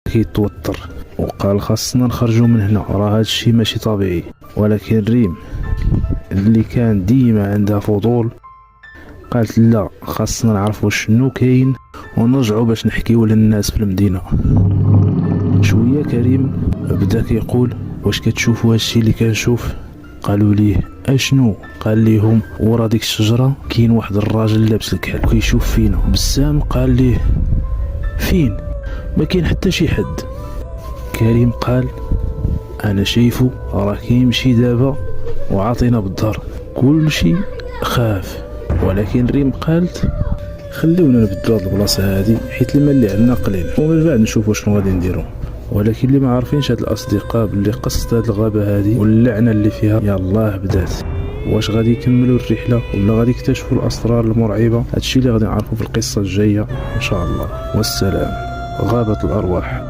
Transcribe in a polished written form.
كيتوتر وقال خاصنا نخرجوا من هنا، راه هذا الشيء ماشي طبيعي. ولكن ريم اللي كان ديما عندها فضول قالت لا، خاصنا نعرفوا شنو كاين ونرجعوا باش نحكيو للناس في المدينه. شويه كريم بدا كيقول واش كتشوفوا هادشي اللي كنشوف؟ قالوا ليه اشنو؟ قال ليهم ورا ديك الشجره كاين واحد الراجل لابس الكحل كيشوف فينا. بسام قال ليه فين؟ ما كاين حتى شي حد. كريم قال انا شايفه راه كيمشي دابا وعاطينا بالظهر. كل شيء خاف. ولكن ريم قالت خليونا نبدلو هاد البلاصه هادي حيت المال اللي عندنا قليل ومن بعد نشوفوا شنو غادي نديرو. ولكن اللي ما عارفينش هاد الاصدقاء باللي قصه هاد الغابه هادي واللعنه اللي فيها يلاه بدات. واش غادي يكملوا الرحله ولا غادي يكتشفوا الاسرار المرعبه؟ هادشي اللي غادي نعرفوا في القصه الجايه ان شاء الله. والسلام. غابه الارواح.